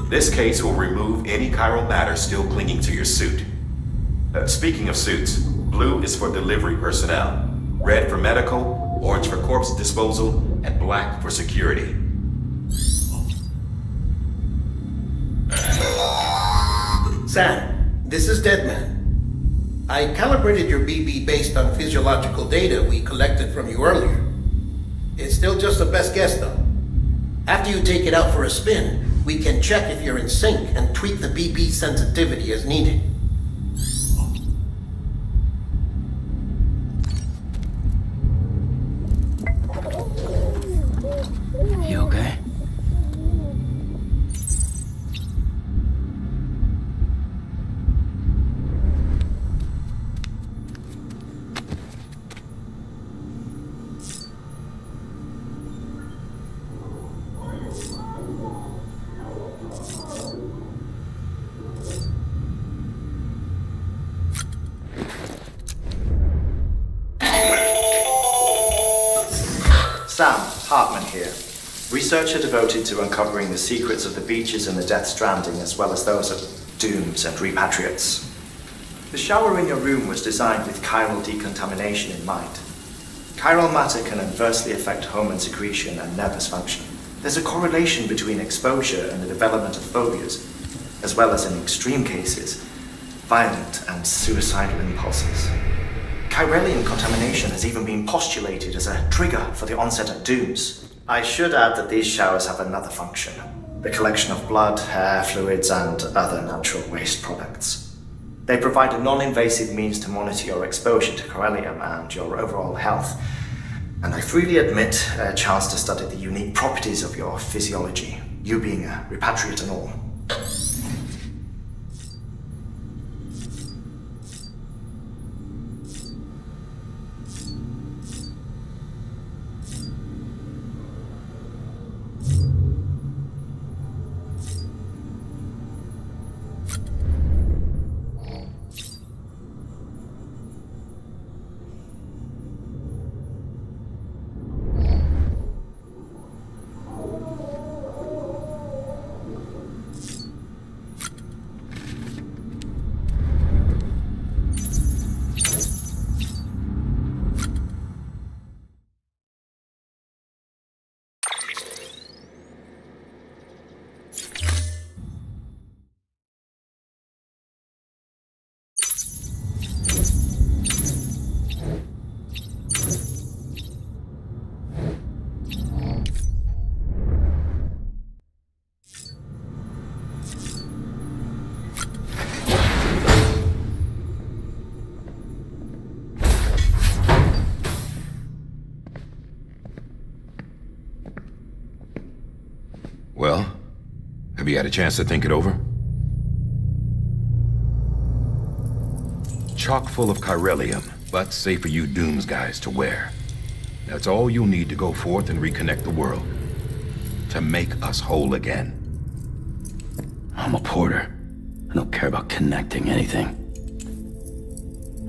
This case will remove any chiral matter still clinging to your suit. Speaking of suits, blue is for delivery personnel, red for medical, orange for corpse disposal, and black for security. Sam, this is Deadman. I calibrated your BB based on physiological data we collected from you earlier. It's still just a best guess, though. After you take it out for a spin, we can check if you're in sync and tweak the BB sensitivity as needed. You okay? Sam Hartman here, researcher devoted to uncovering the secrets of the beaches and the Death Stranding, as well as those of dooms and repatriates. The shower in your room was designed with chiral decontamination in mind. Chiral matter can adversely affect hormone secretion and nervous function. There's a correlation between exposure and the development of phobias, as well as, in extreme cases, violent and suicidal impulses. Chiralian contamination has even been postulated as a trigger for the onset of dooms. I should add that these showers have another function: the collection of blood, hair, fluids, and other natural waste products. They provide a non-invasive means to monitor your exposure to chiralium and your overall health, and I freely admit a chance to study the unique properties of your physiology, you being a repatriate and all. Well, have you had a chance to think it over? Chock full of chiralium, but safe for you Dooms guys to wear. That's all you'll need to go forth and reconnect the world. To make us whole again. I'm a porter. I don't care about connecting anything.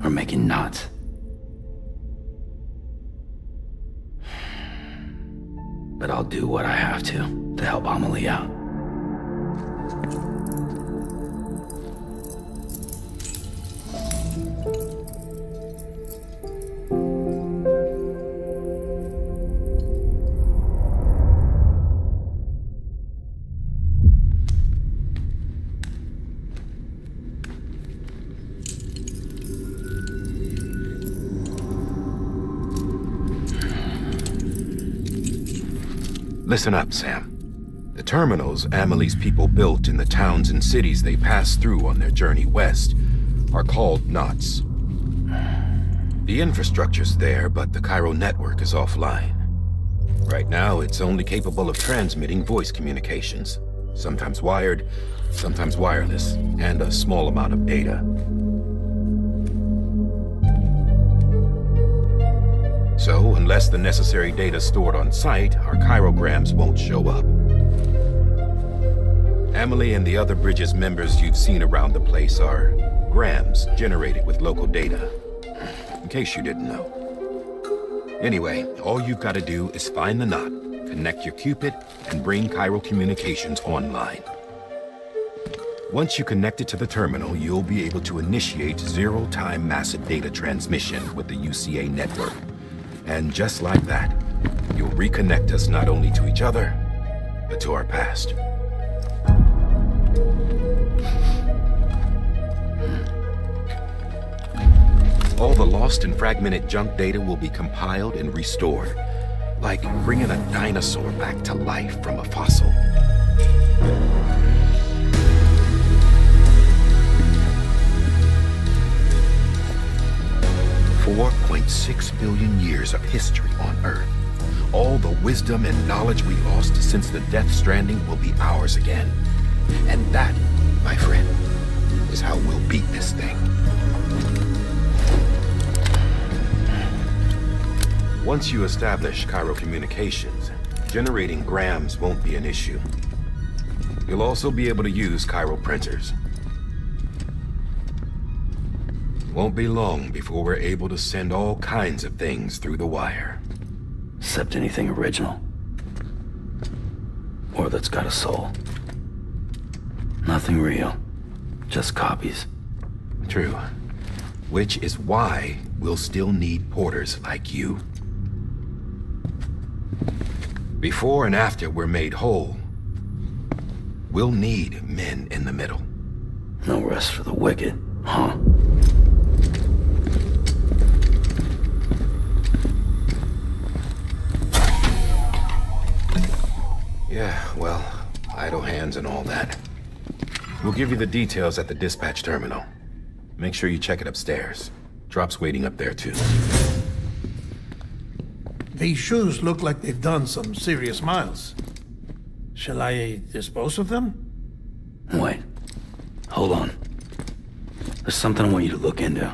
Or making knots. But I'll do what I have to help Amelie out. Listen up, Sam. The terminals Amelie's people built in the towns and cities they passed through on their journey west are called knots. The infrastructure's there, but the chiral network is offline. Right now, it's only capable of transmitting voice communications, sometimes wired, sometimes wireless, and a small amount of data. So, unless the necessary data stored on site, our chirograms won't show up. Amelie and the other Bridges members you've seen around the place are grams generated with local data, in case you didn't know. Anyway, all you've got to do is find the knot, connect your Cupid, and bring chiral communications online. Once you connect it to the terminal, you'll be able to initiate zero-time massive data transmission with the UCA network. And just like that, you'll reconnect us not only to each other, but to our past. All the lost and fragmented junk data will be compiled and restored, like bringing a dinosaur back to life from a fossil. $4.6 billion years of history on Earth. All the wisdom and knowledge we lost since the Death Stranding will be ours again. And that, my friend, is how we'll beat this thing. Once you establish Cairo communications, generating grams won't be an issue. You'll also be able to use Cairo printers. Won't be long before we're able to send all kinds of things through the wire. Except anything original. Or that's got a soul. Nothing real. Just copies. True. Which is why we'll still need porters like you. Before and after we're made whole, we'll need men in the middle. No rest for the wicked, huh? Yeah, well, idle hands and all that. We'll give you the details at the dispatch terminal. Make sure you check it upstairs. Drop's waiting up there, too. These shoes look like they've done some serious miles. Shall I dispose of them? Wait. Hold on. There's something I want you to look into.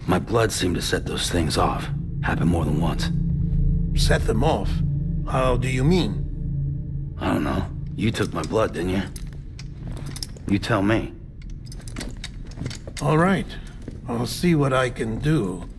My blood seemed to set those things off. Happened more than once. Set them off? How do you mean? I don't know. You took my blood, didn't you? You tell me. All right. I'll see what I can do.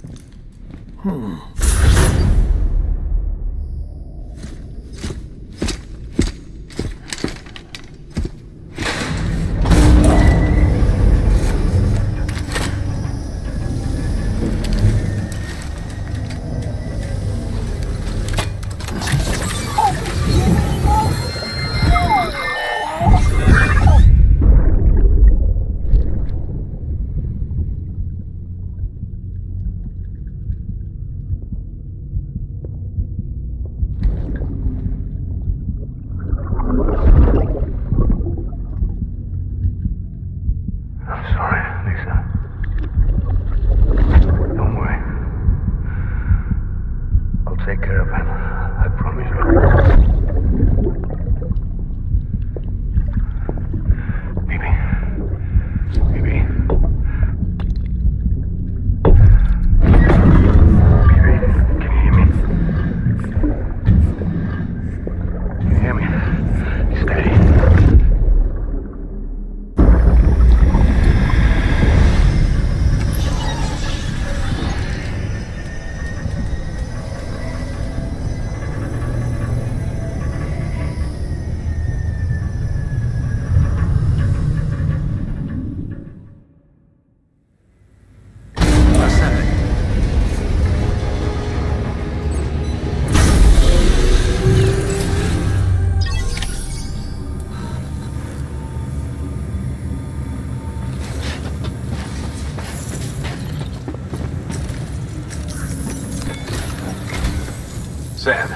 Sam,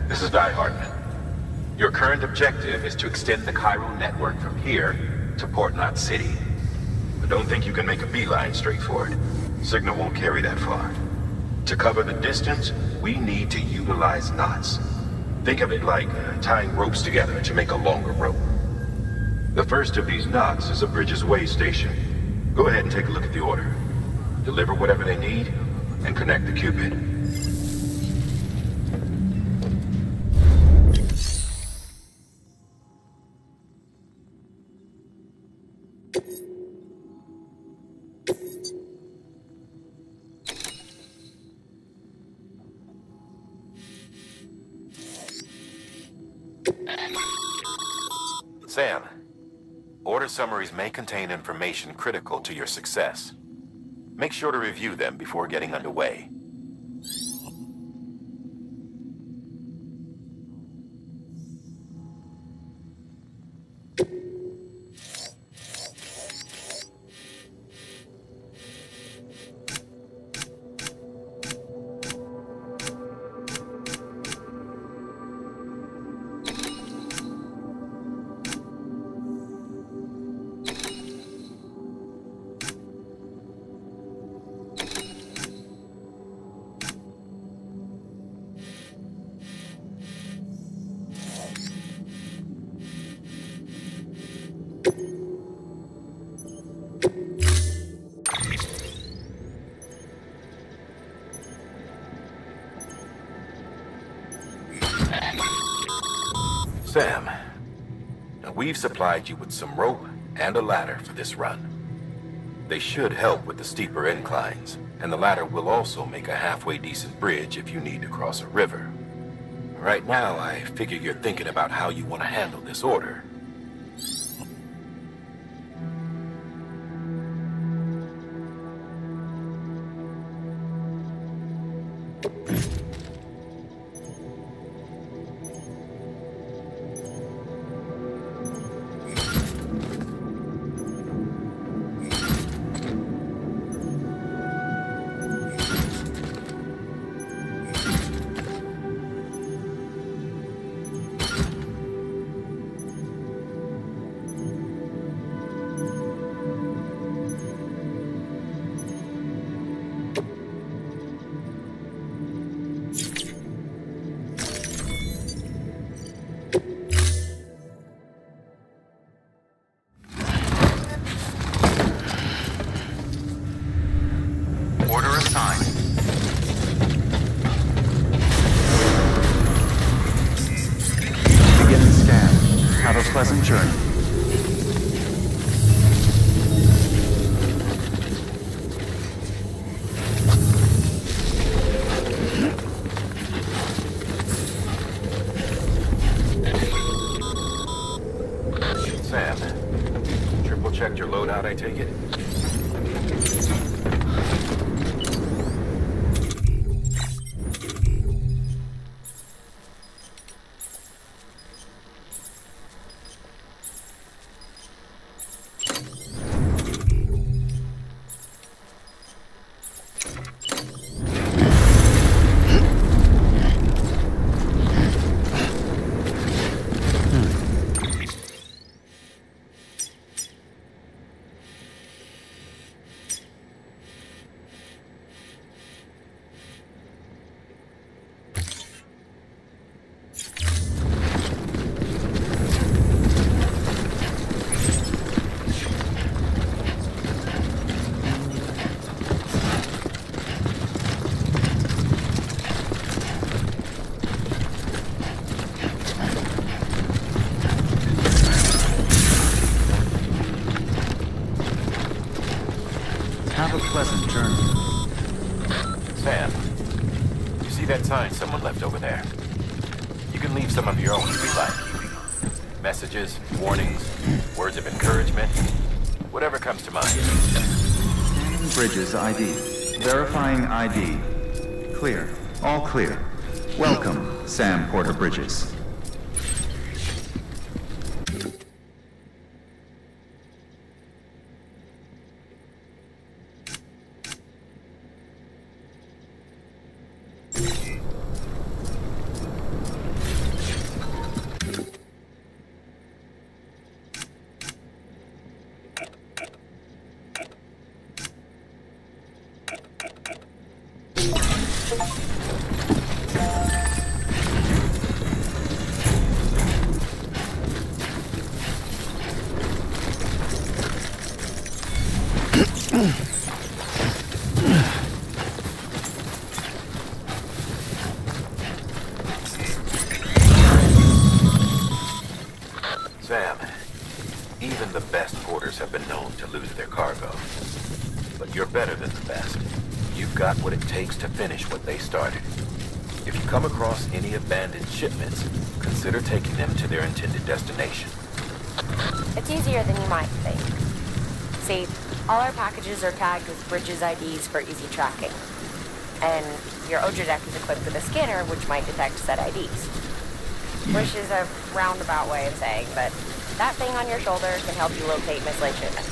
this is Die Hartman. Your current objective is to extend the Cairo network from here to Port Knot City. But don't think you can make a beeline straight for it. Signal won't carry that far. To cover the distance, we need to utilize knots. Think of it like tying ropes together to make a longer rope. The first of these knots is a Bridges Way station. Go ahead and take a look at the order. Deliver whatever they need, and connect the Cupid. Sam, Order summaries may contain information critical to your success. Make sure to review them before getting underway. Sam, now we've supplied you with some rope and a ladder for this run. They should help with the steeper inclines, and the ladder will also make a halfway decent bridge if you need to cross a river. Right now, I figure you're thinking about how you want to handle this order. Pleasant journey. Sam, triple checked your loadout, I take it? Have a pleasant journey. Sam, you see that sign someone left over there? You can leave some of your own if you like. Messages, warnings, words of encouragement, whatever comes to mind. Bridges ID. Verifying ID. Clear. All clear. Welcome, Sam Porter Bridges. Sam, even the best porters have been known to lose their cargo. But you're better than the best. You've got what it takes to finish what they started. If you come across any abandoned shipments, consider taking them to their intended destination. It's easier than you might think. See, all our packages are tagged with Bridges IDs for easy tracking. And your OJ deck is equipped with a scanner which might detect said IDs. Which is a roundabout way of saying, but that thing on your shoulder can help you locate mislaid shipments.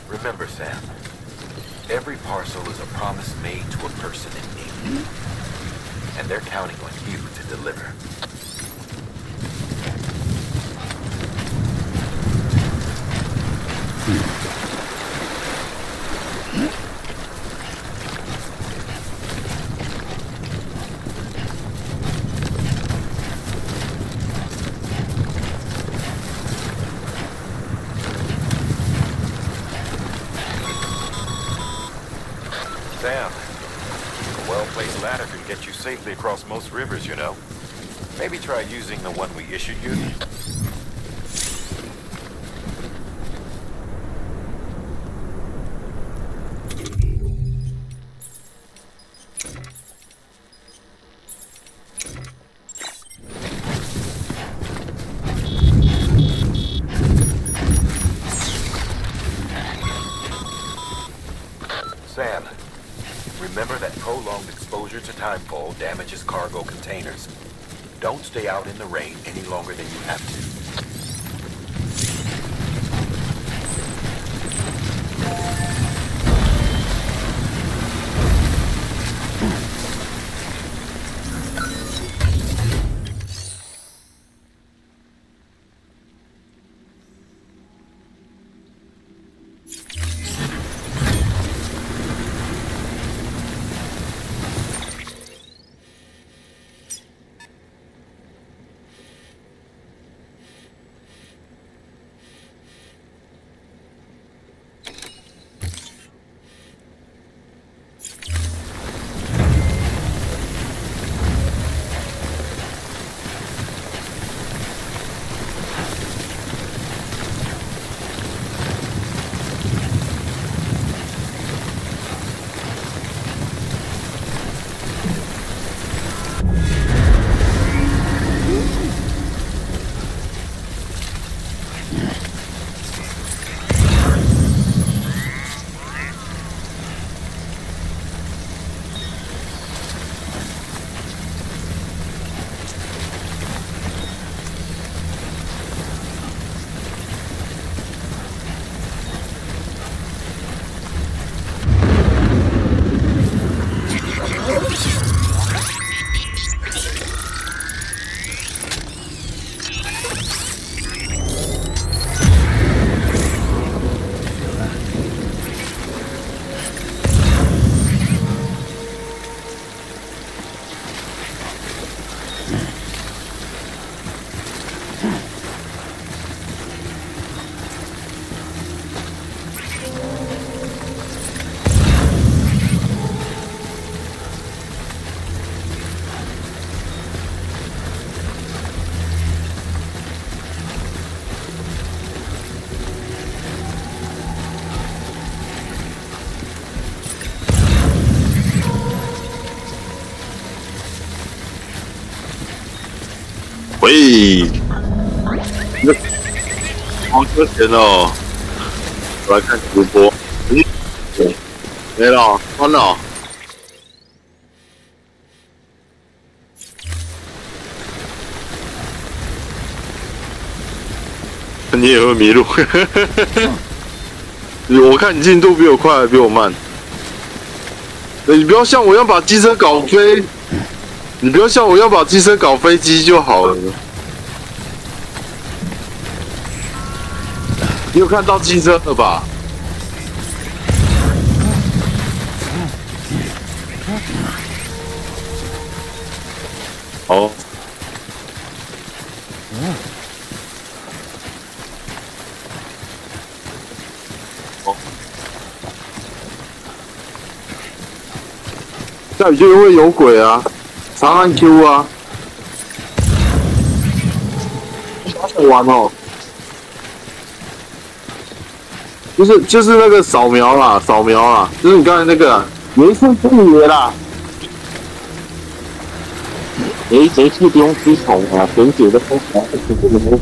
Remember, Sam, every parcel is a promise made to a person in need. And they're counting on you to deliver. Sam, a well-placed ladder can get you safely across most rivers, you know. Maybe try using the one we issued you. Sam, remember that prolonged exposure to timefall damages cargo containers. Don't stay out in the rain any longer than you have to.喂，好休闲哦！我来看直播，没了，关了。你也会迷路，我看你进度比我快，还比我慢。你不要像我一样把机车搞飞。 你不要像我要把机车搞飞机就好了。你有看到机车了吧？哦。哦。下雨就会有鬼啊！ 长按 Q 啊！好玩哦，就是那个扫描啦，就是你刚才那个、啊，没事不约啦。谁去不用吃虫啊？选举的风潮是不能。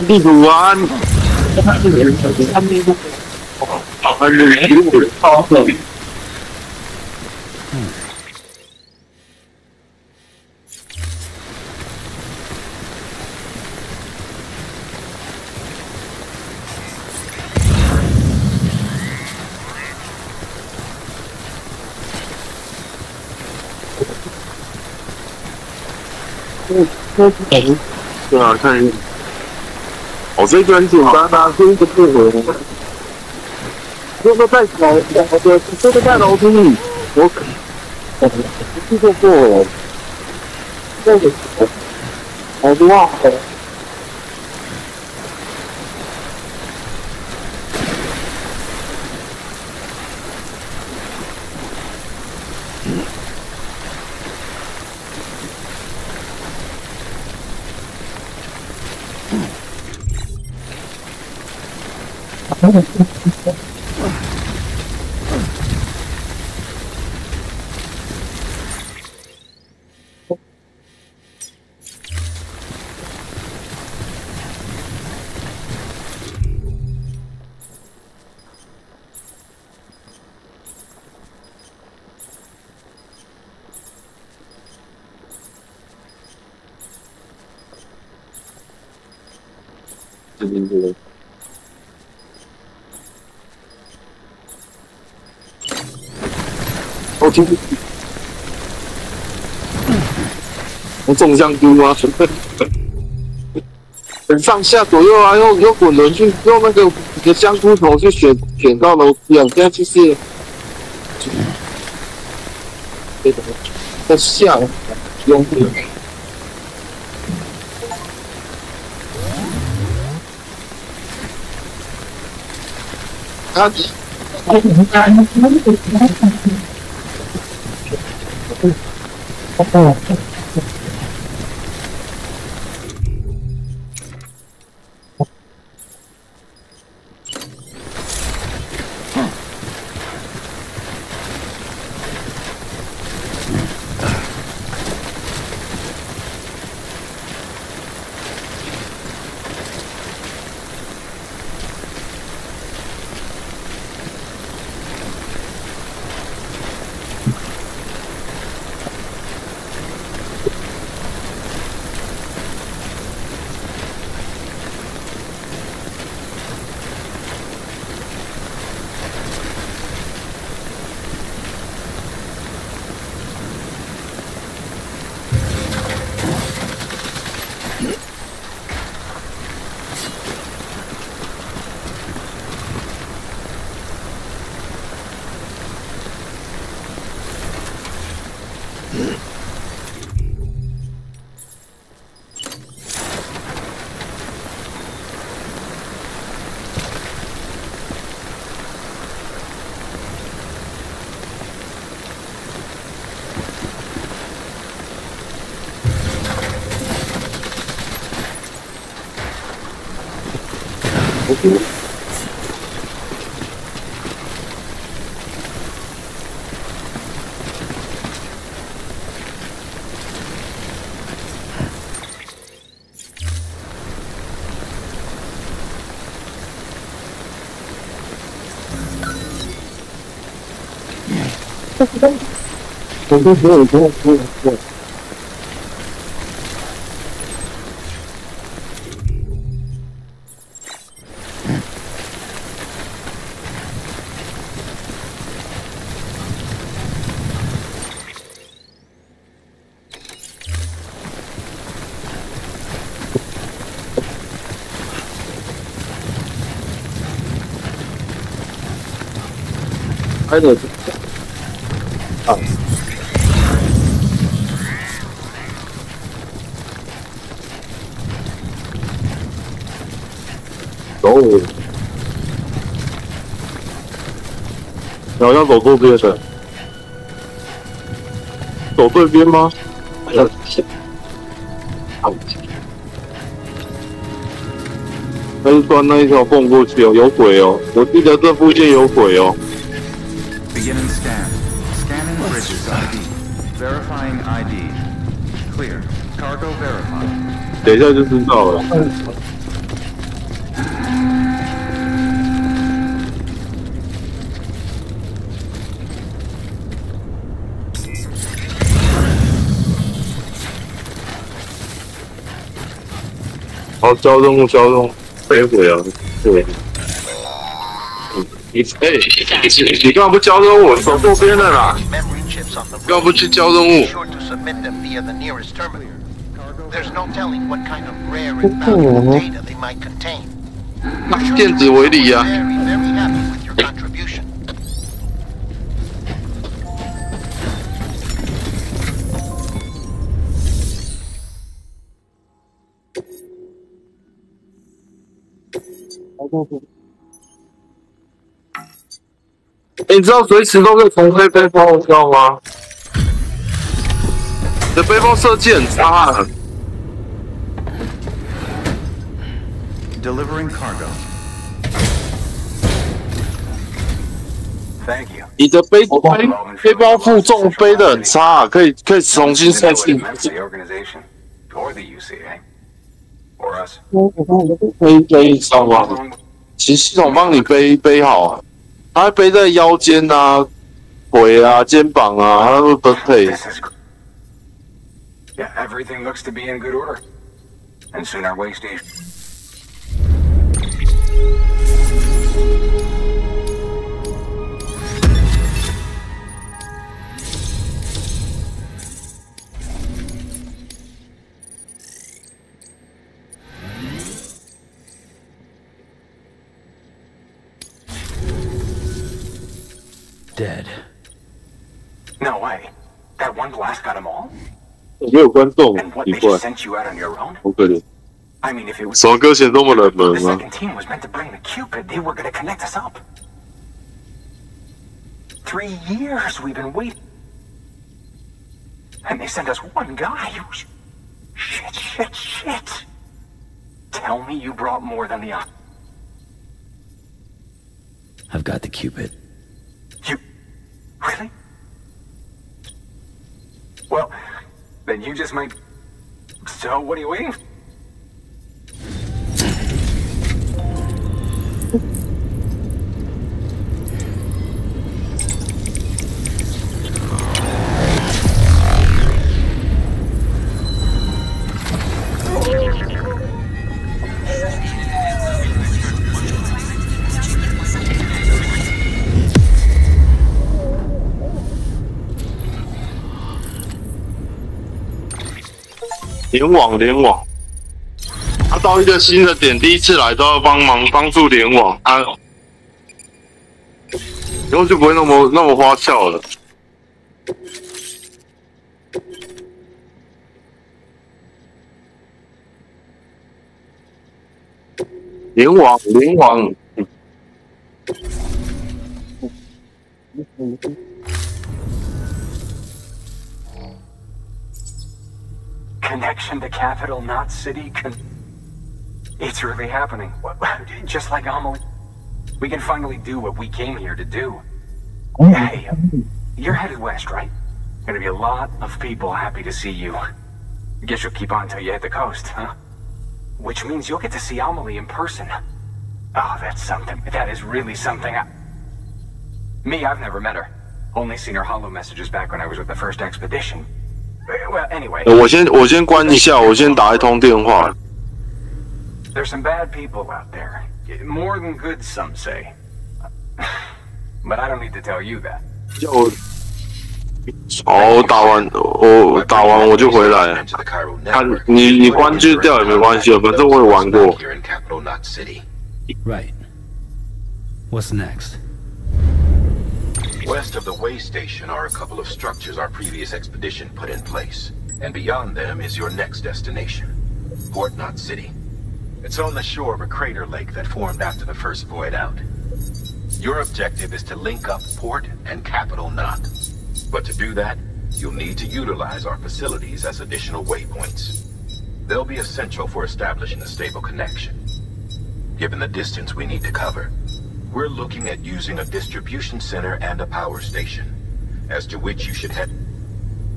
地主啊！他是人，他那个，好冷。对啊，看一下。哦，这个很简单啊，这个不回。这个在楼，这个在楼梯里，我去做过，这个好多啊。这边这个。哦，其实我纵向丢啊，上下左右啊，用滚轮去用那个香菇头去选到楼梯啊，这样就是在下用力。啊！我都没有跟我说过。拍的啊，走，然后要走错边的，走对边吗？好，他是钻那一条缝过去哦，有鬼哦！我记得这附近有鬼哦。Beginning scan. Scanning bridges ID. Verifying ID. Clear. Cargo verified. 等一下就知道了。好，交任务，飞回啊！对。你干嘛不交任务？走错边了啦！干嘛不去交任务？ There's no telling what kind of rare and valuable data they might contain. 那电子围篱啊！ Very, very happy with your contribution.欸，你知道随时都可以重飞背包，你知道吗？你的背包设计很差啊。 Delivering cargo. Thank you. 你的背包负重背得很差啊，可以重新设计。 Or the UCA. Or us. 背上啊，其实系统帮你背好啊，它会背在腰间啊、腿啊、肩膀啊，它会分配。 Yeah, everything looks to be in good order. And soon our way station. Dead. No way. That one blast got them all? 没有观众， And what, 奇 they 怪， just sent you out on your own? 好可怜。 I mean, if it was 什么歌显这么冷 the 门吗？ second team was meant to bring the Cupid, they were going to connect us up. 3 years we've been waiting. And they sent us one guy who's... Shit. Tell me you brought more than the... I've got the Cupid. You... Really? Well, then you just might... So, what are you waiting for?联网，他到一个新的点，第一次来都要帮助联网，以后就不会那么花俏了。联网。 Connection to capital, not city. It's really happening. Just like Amelie. We can finally do what we came here to do. Hey, you're headed west, right? Gonna be a lot of people happy to see you. Guess you'll keep on till you hit the coast, huh? Which means you'll get to see Amelie in person. Oh, that's something. That is really something. Me, I've never met her. Only seen her holo messages back when I was with the first expedition. Well, anyway. 我先关一下，我先打一通电话。 There's some bad people out there. More than good, some say. But I don't need to tell you that. 我打完我就回来。你关机掉也没关系，反正我有玩过。 Right. What's next? West of the way station are a couple of structures our previous expedition put in place. And beyond them is your next destination, Port Knot City. It's on the shore of a crater lake that formed after the first void out. Your objective is to link up Port and Capital Knot. But to do that, you'll need to utilize our facilities as additional waypoints. They'll be essential for establishing a stable connection. given the distance we need to cover. We're looking at using a distribution center and a power station, as to which you should head.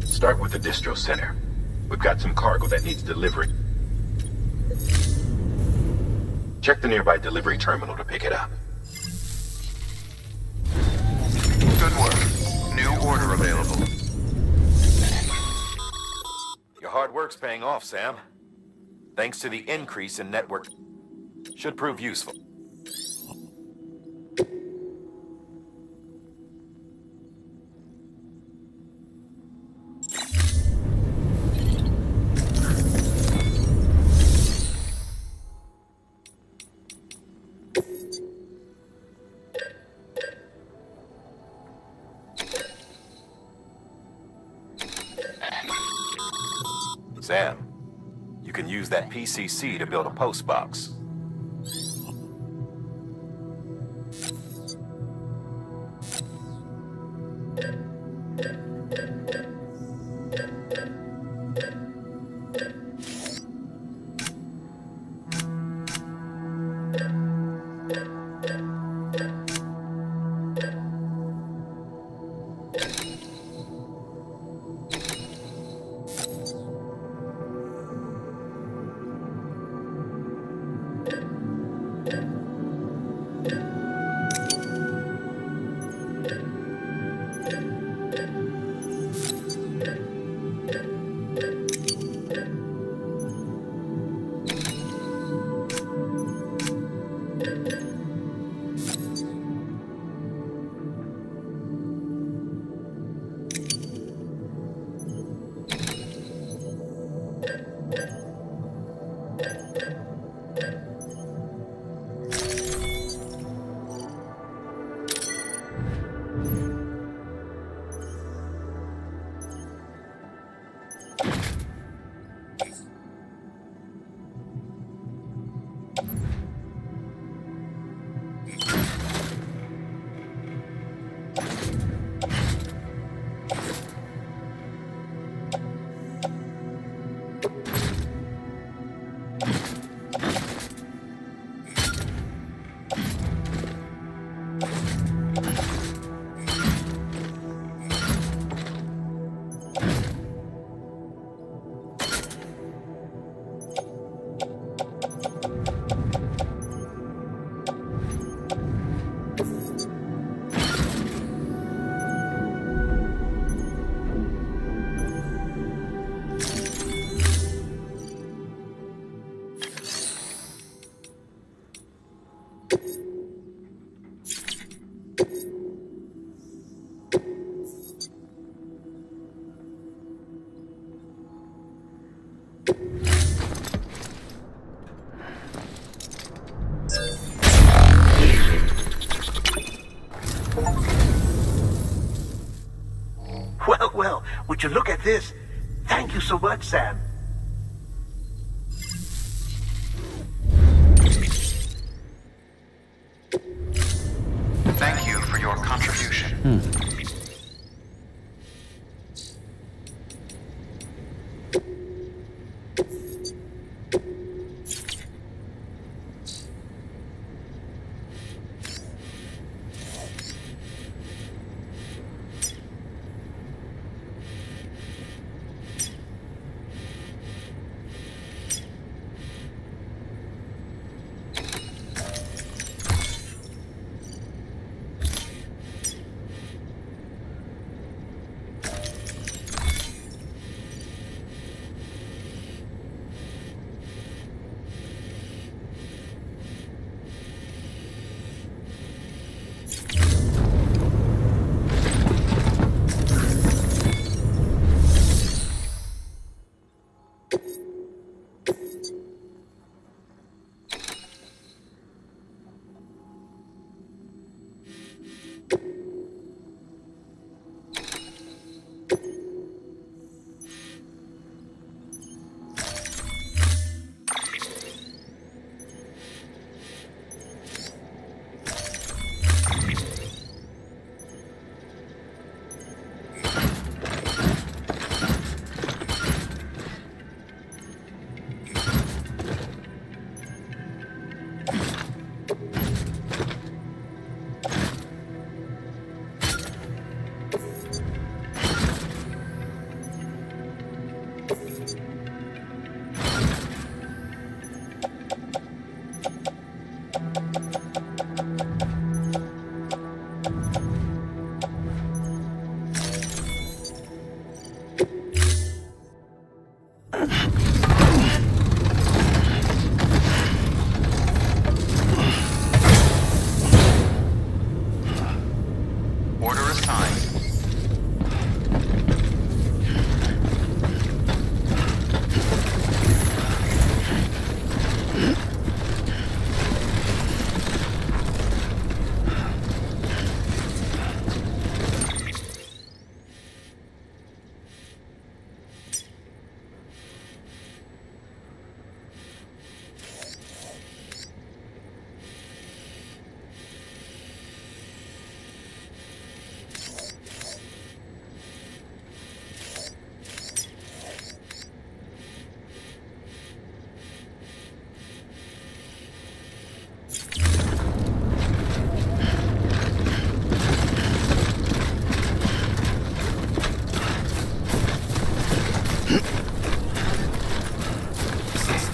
Start with the distro center. We've got some cargo that needs delivery. Check the nearby delivery terminal to pick it up. Good work. New order available. Your hard work's paying off, Sam. Thanks to the increase in network. Should prove useful. Sam, you can use that PCC to build a post box. Well, would you look at this? Thank you so much, Sam. Thank you for your contribution.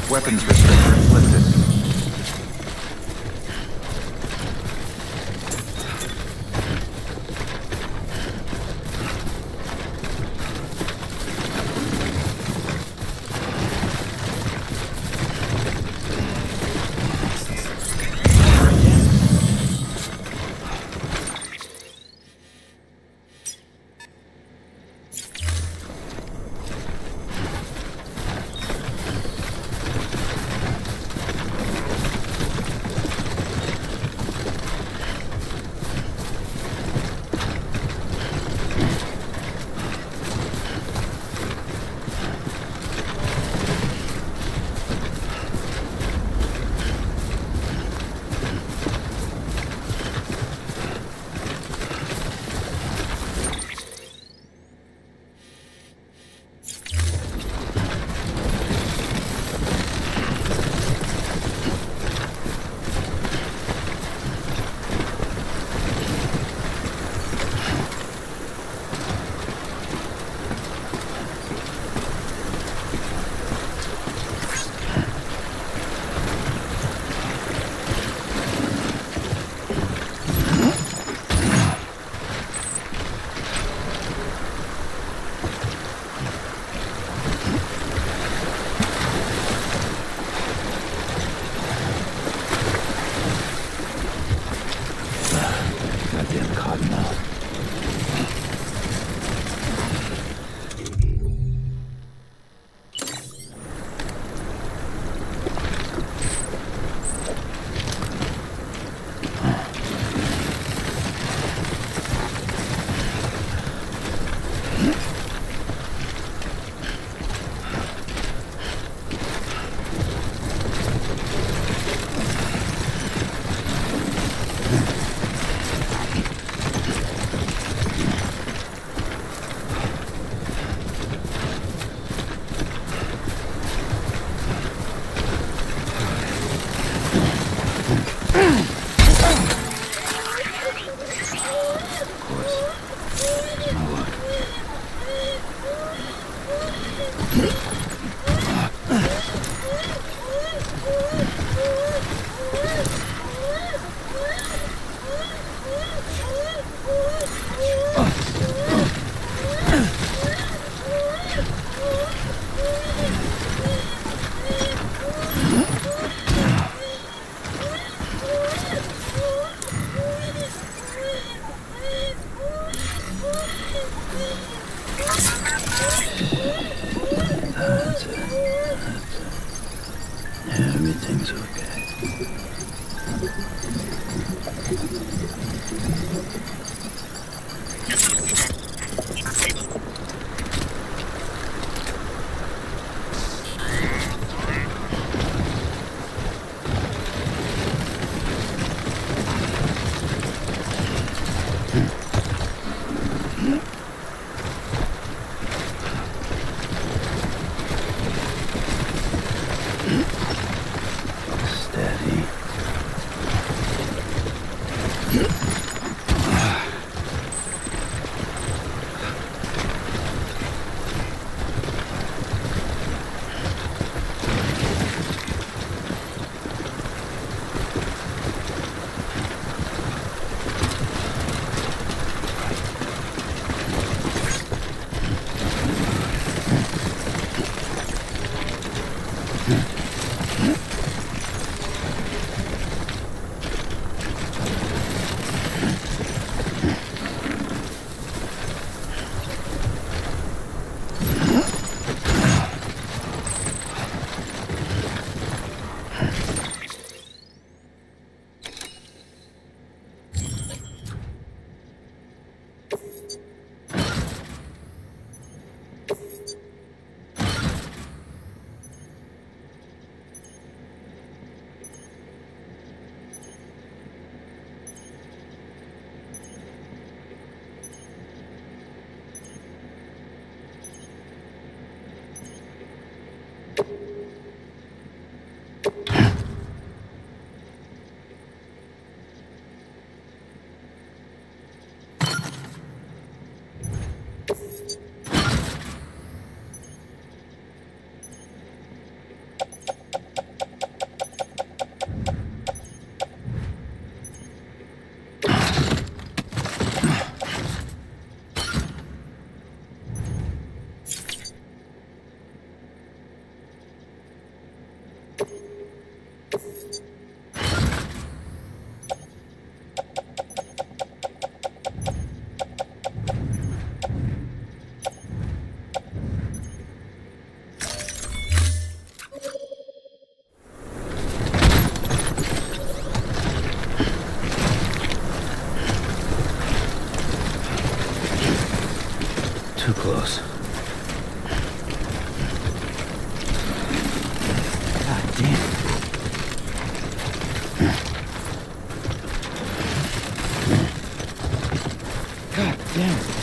Weapons restrictions lifted. Everything's okay. Too close. God damn. God damn it.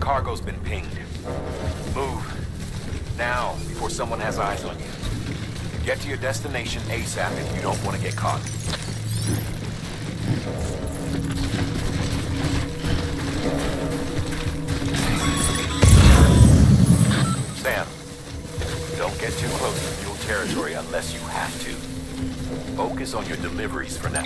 Cargo's been pinged. Move. Now, before someone has eyes on you. Get to your destination ASAP if you don't want to get caught. Sam, don't get too close to fuel territory unless you have to. Focus on your deliveries for now.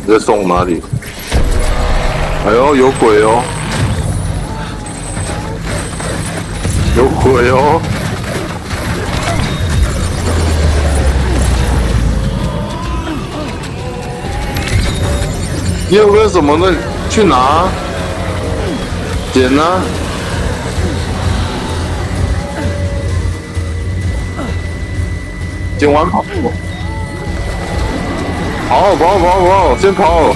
你在送哪里？哎呦，有鬼哦！有鬼哦！你有没有什么呢？去拿，捡啊！捡完跑，跑，先跑！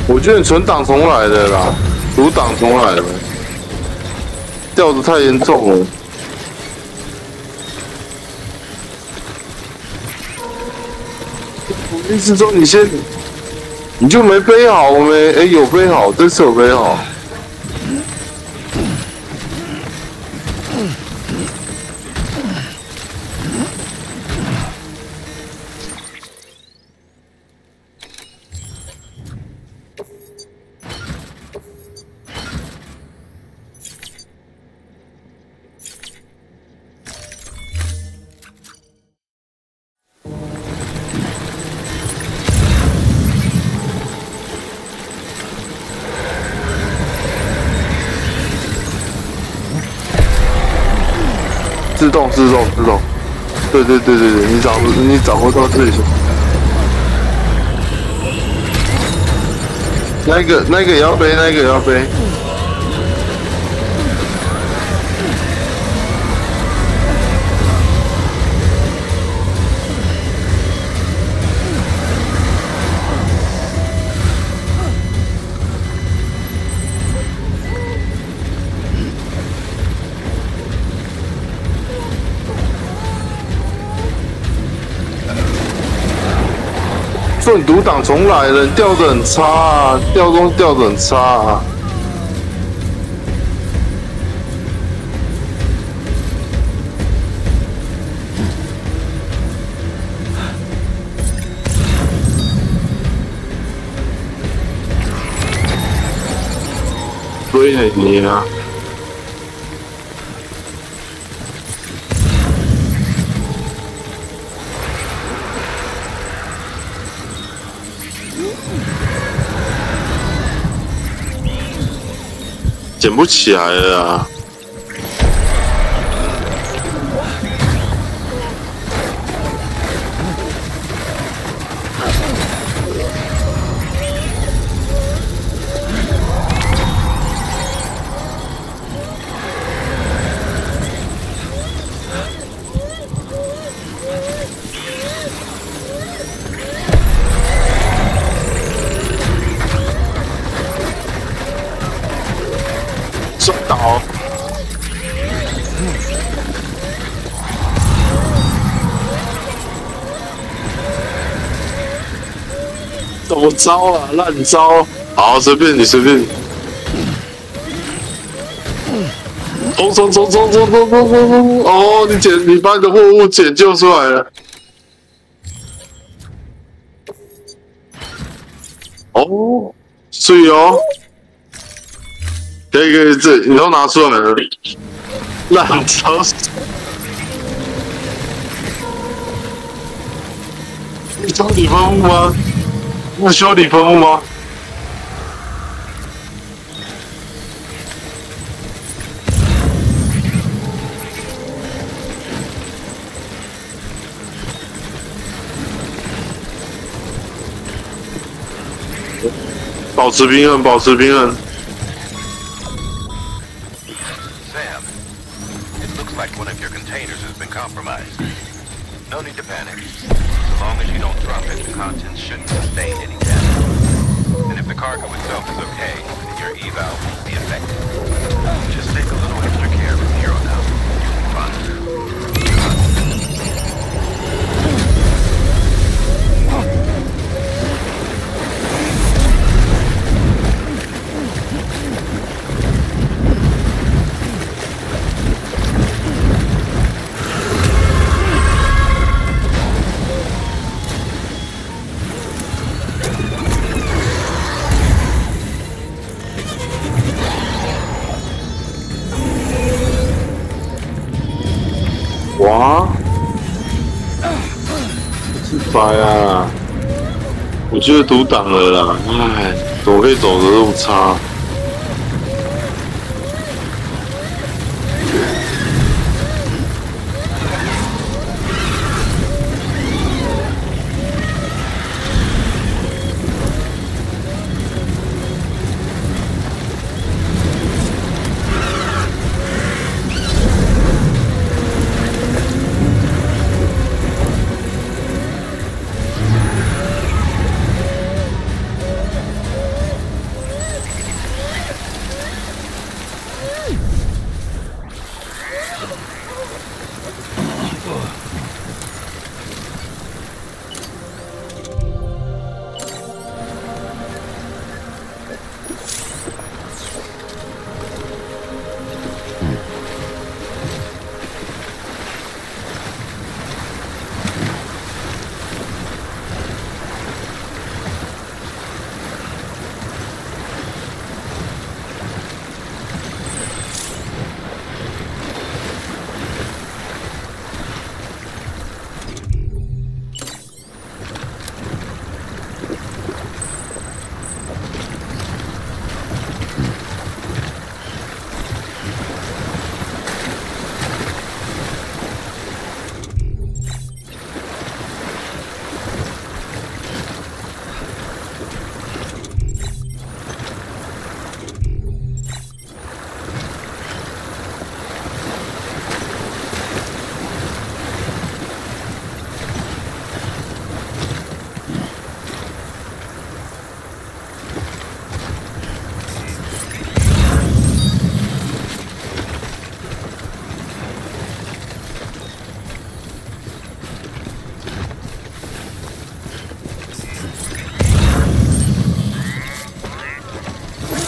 我觉得你存档重来的啦，读档重来的，掉的太严重了。我意思说你就没背好没？哎，有背好，这次有背好。自动，对，你掌握到最小。那个也要背，那个也要背。你读档重来了，你掉得很差啊，掉东西掉得很差啊。对你啊。捡不起来了啊！摔倒！怎么招啊？烂招！好，随便你，随便你。冲！哦，你把你的货物捡救出来了。哦，所以哦。可以，这你都拿出来了，烂招！修理分物吗？那修理分物吗？保持平衡，保持平衡。Like one of your containers has been compromised. No need to panic. As long as you don't drop it, the contents shouldn't sustain any damage. And if the cargo itself is okay, then your eval won't be affected. Just take a little extra care from here on out. You'll be fine. 哇！100啊！我觉得读档了啦，唉，怎么可以走得这么差？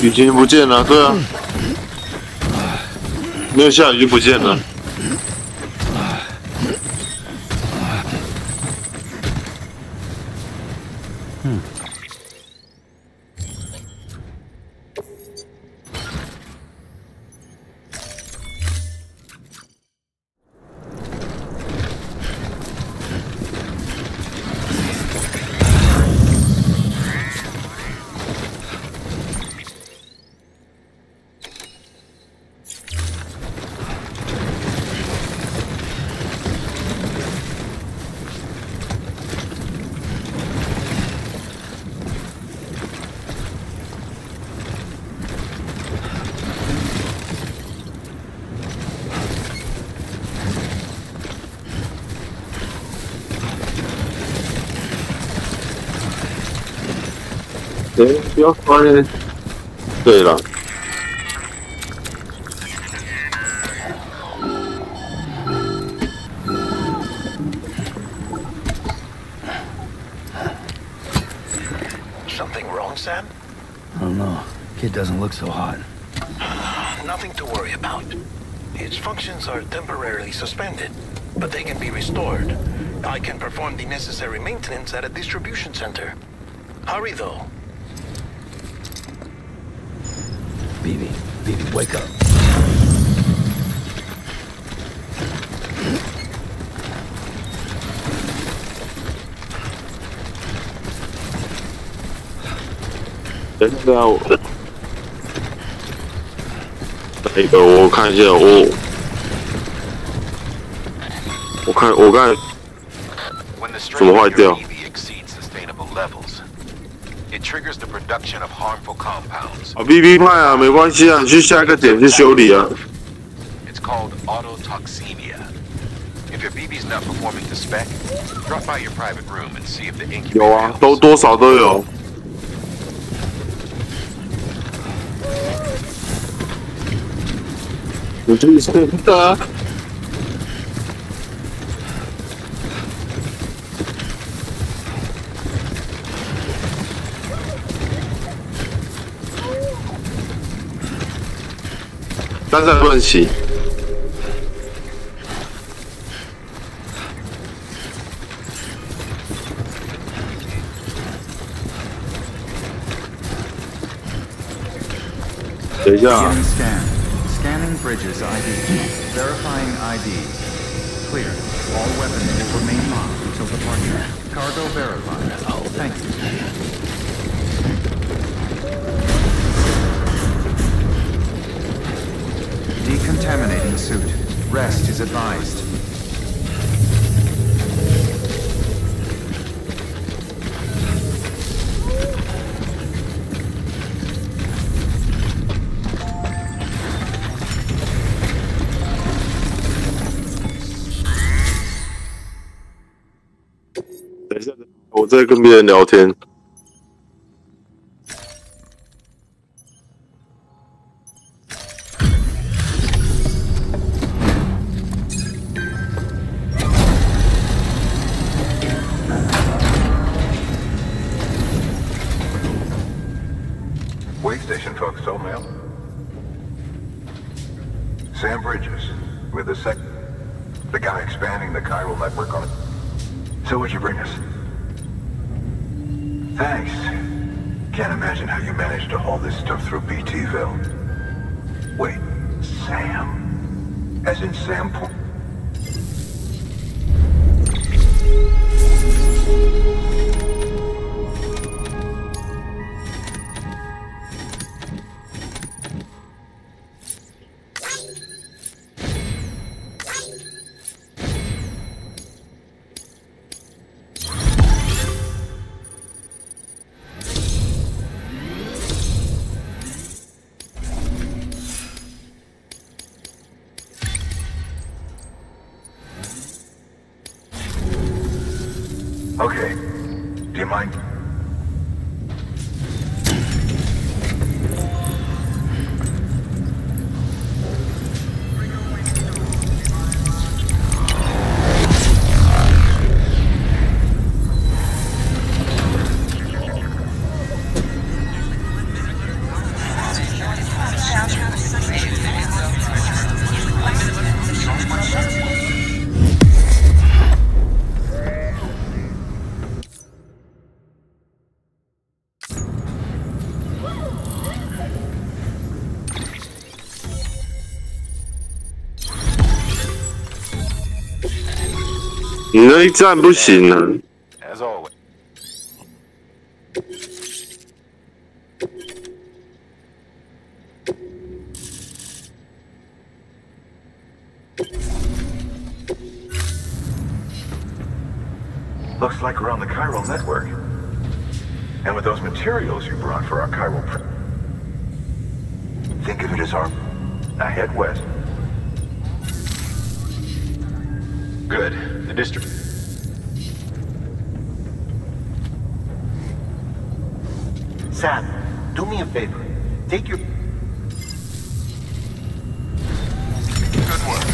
雨停不见了，对啊，没有下雨就不见了。不要摔！对了，Something wrong, Sam? I don't know. Kid doesn't look so hot. Nothing to worry about. Its functions are temporarily suspended, but they can be restored. I can perform the necessary maintenance at a distribution center. Hurry, though. BB, wake up. 等一下，我看一下，我看怎么坏掉。啊 ，BB 派啊，没关系啊，你去下一个点去修理啊。有啊，都多少都有。我就是的。但是不能骑。等一下。Scanning bridges ID. Verifying ID. clear. All weapons will remain locked until departure. Cargo verified. Oh, thank you. Decontaminating suit. Rest is advised.等一下，我在跟别人聊天。Station folks told me. Sam Bridges, with the guy expanding the chiral network on it. So what'd you bring us? Thanks. Can't imagine how you managed to haul this stuff through BTville. Wait, Sam? As in Sam Point? Okay. Do you mind?你那一站不行啊。As always. Looks like we're on the chiral network. And with those materials you brought for our chiral print, think of it as our... I head west. Good. The district. Sam, do me a favor. Take your... Good work.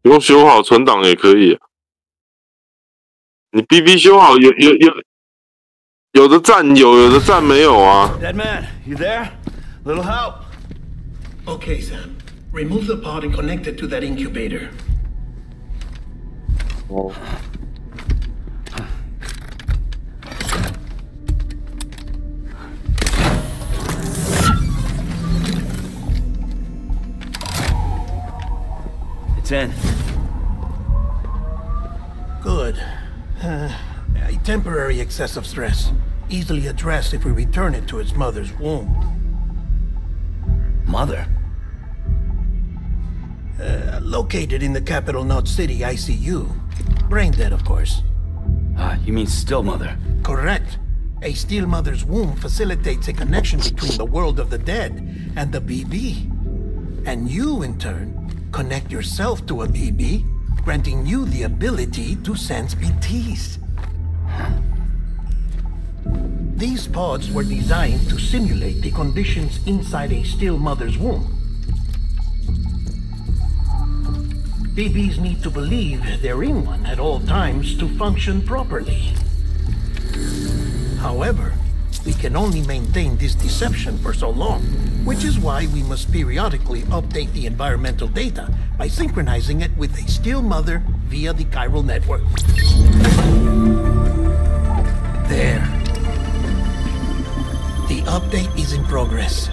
不用修好存档也可以、啊。你 BB 修好有的站有，有的站没有啊。Dead man, you there? Little help. Okay, Sam. Remove the pod and connect it to that incubator. Oh. It's in. Good. A temporary excessive stress. Easily addressed if we return it to its mother's womb. Mother? Located in the capital Knot City ICU. Brain dead, of course. You mean still mother? Correct. A still mother's womb facilitates a connection between the world of the dead and the BB. And you, in turn, connect yourself to a BB, granting you the ability to sense BTs. These pods were designed to simulate the conditions inside a still mother's womb. BBs need to believe they're in one at all times to function properly. However, we can only maintain this deception for so long, which is why we must periodically update the environmental data by synchronizing it with a still mother via the chiral network. There. The update is in progress.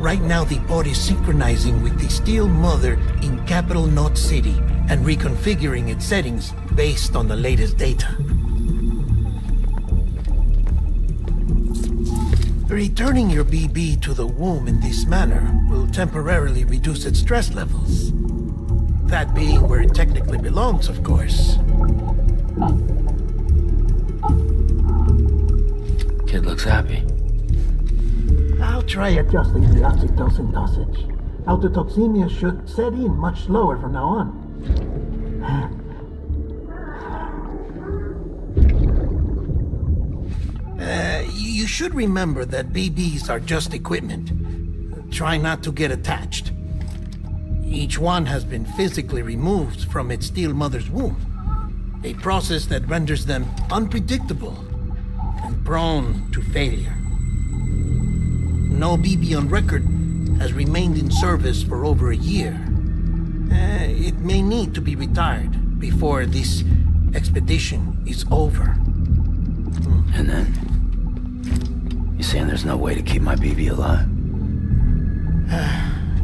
Right now, the pod is synchronizing with the Steel Mother in Capital Knot City and reconfiguring its settings based on the latest data. Returning your BB to the womb in this manner will temporarily reduce its stress levels. That being where it technically belongs, of course. Kid looks happy. I'll try adjusting the oxytocin dosage. Autotoxemia should set in much slower from now on. You should remember that BBs are just equipment. Try not to get attached. Each one has been physically removed from its steel mother's womb. A process that renders them unpredictable and prone to failure. No BB on record has remained in service for over a year. It may need to be retired before this expedition is over. And then? You saying there's no way to keep my BB alive?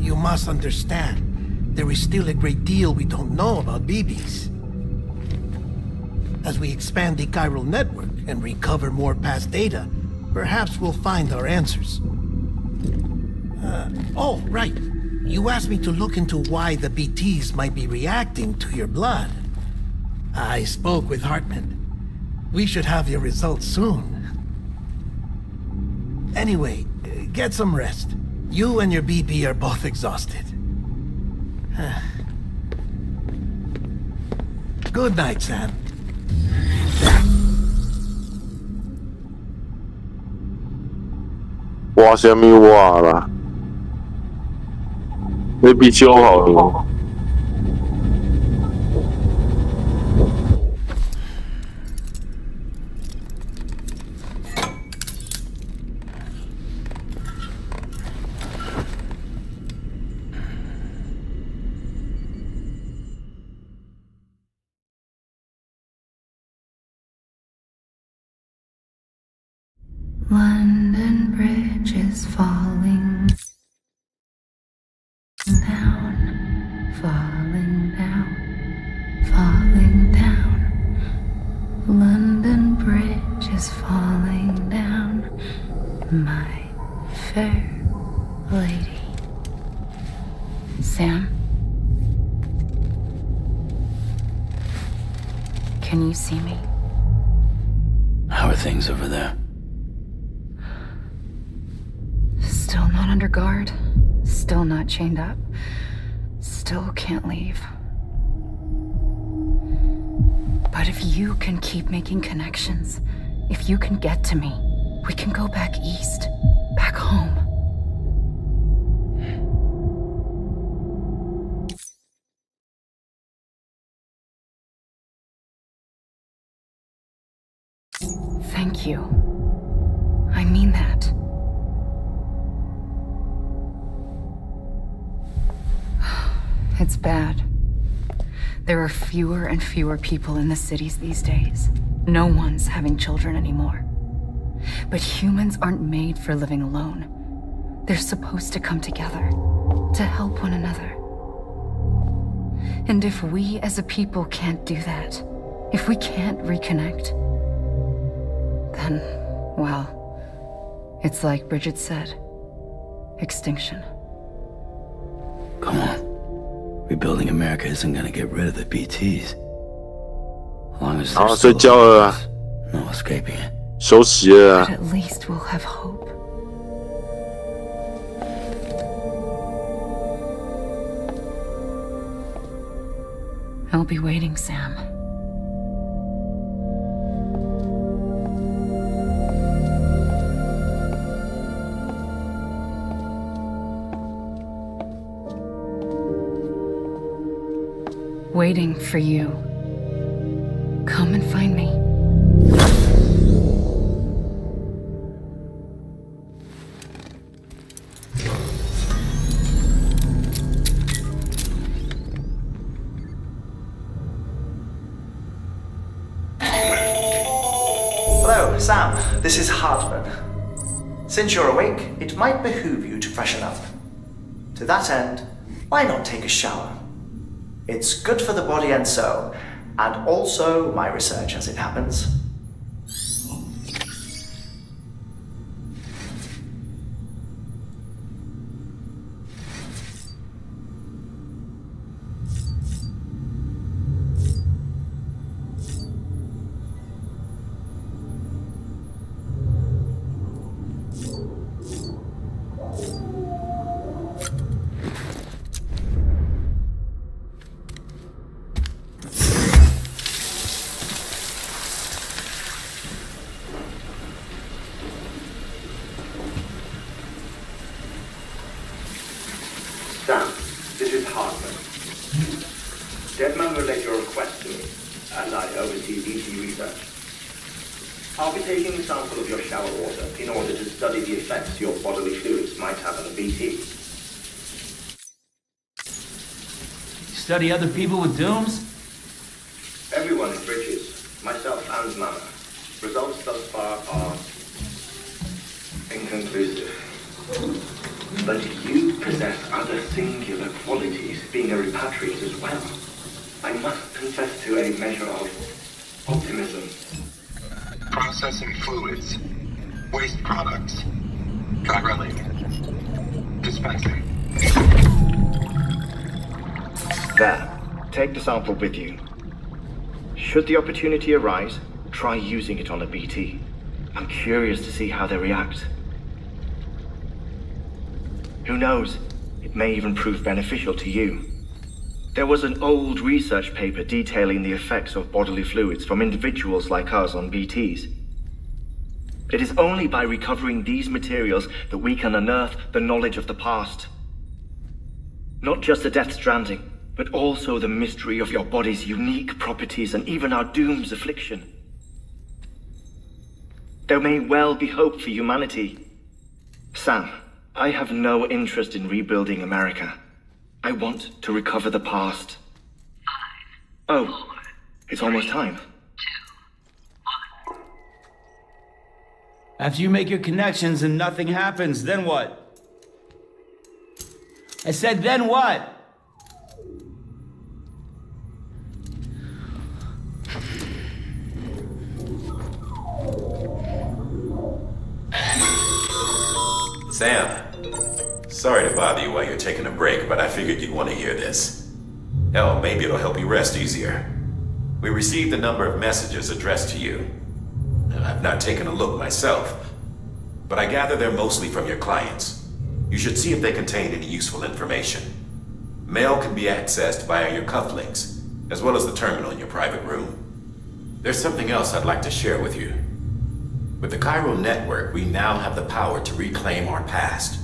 You must understand, there is still a great deal we don't know about BBs. As we expand the chiral network and recover more past data, perhaps we'll find our answers. Oh, right. You asked me to look into why the BTs might be reacting to your blood. I spoke with Hartman. We should have your results soon. Anyway, get some rest. You and your BB are both exhausted. Good night, Sam. 挖什么挖啦？你比修好了。London Bridge is falling down, falling down, falling down. London Bridge is falling down, my fair lady. Sam? Can you see me? How are things over there? Still not under guard, still not chained up, still can't leave. But if you can keep making connections, if you can get to me, we can go back east, back home. Thank you. I mean that. It's bad. There are fewer and fewer people in the cities these days. No one's having children anymore. But humans aren't made for living alone. They're supposed to come together, to help one another. And if we as a people can't do that, if we can't reconnect, then, well, it's like Bridget said, extinction. Come on. Rebuilding America isn't gonna get rid of the BTs. As long as there's still no escaping it. But at least we'll have hope. I'll be waiting, Sam. waiting for you. Come and find me. Hello, Sam. This is Hartman. Since you're awake, it might behoove you to freshen up. To that end, why not take a shower? It's good for the body and soul, and also my research as it happens. Sam, this is Hartman. Deadman relayed your request to me, and I oversee BT research. I'll be taking a sample of your shower water in order to study the effects your bodily fluids might have on a BT. Study other people with dooms? Everyone in Bridges, myself and Mama. Results thus far are inconclusive. But you possess other singular qualities, being a repatriate as well. I must confess to a measure of optimism. Processing fluids, waste products, drilling, dispensing. There, take the sample with you. Should the opportunity arise, try using it on a BT. I'm curious to see how they react. Who knows? It may even prove beneficial to you. There was an old research paper detailing the effects of bodily fluids from individuals like us on BTs. It is only by recovering these materials that we can unearth the knowledge of the past. Not just the Death Stranding, but also the mystery of your body's unique properties and even our doom's affliction. There may well be hope for humanity. Sam, I have no interest in rebuilding America. I want to recover the past. 5, 4, it's almost time. 2, 1. After you make your connections and nothing happens, then what? I said, then what? Sam, sorry to bother you while you're taking a break, but I figured you'd want to hear this. Hell, maybe it'll help you rest easier. We received a number of messages addressed to you. I've not taken a look myself, but I gather they're mostly from your clients. You should see if they contain any useful information. Mail can be accessed via your cufflinks, as well as the terminal in your private room. There's something else I'd like to share with you. With the chiral network, we now have the power to reclaim our past.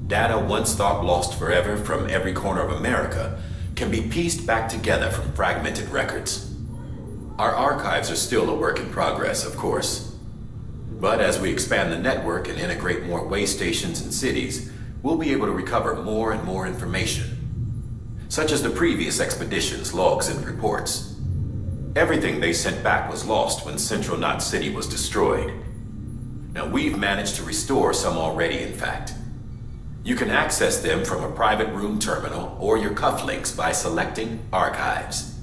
Data once thought lost forever from every corner of America can be pieced back together from fragmented records. Our archives are still a work in progress, of course. But as we expand the network and integrate more way stations and cities, we'll be able to recover more and more information, such as the previous expedition's logs and reports. Everything they sent back was lost when Central Knot City was destroyed. Now we've managed to restore some already, in fact. You can access them from a private room terminal or your cufflinks by selecting Archives.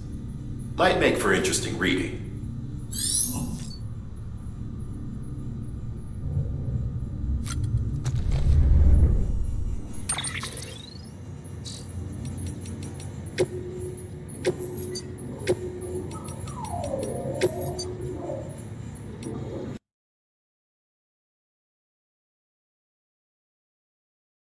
Might make for interesting reading.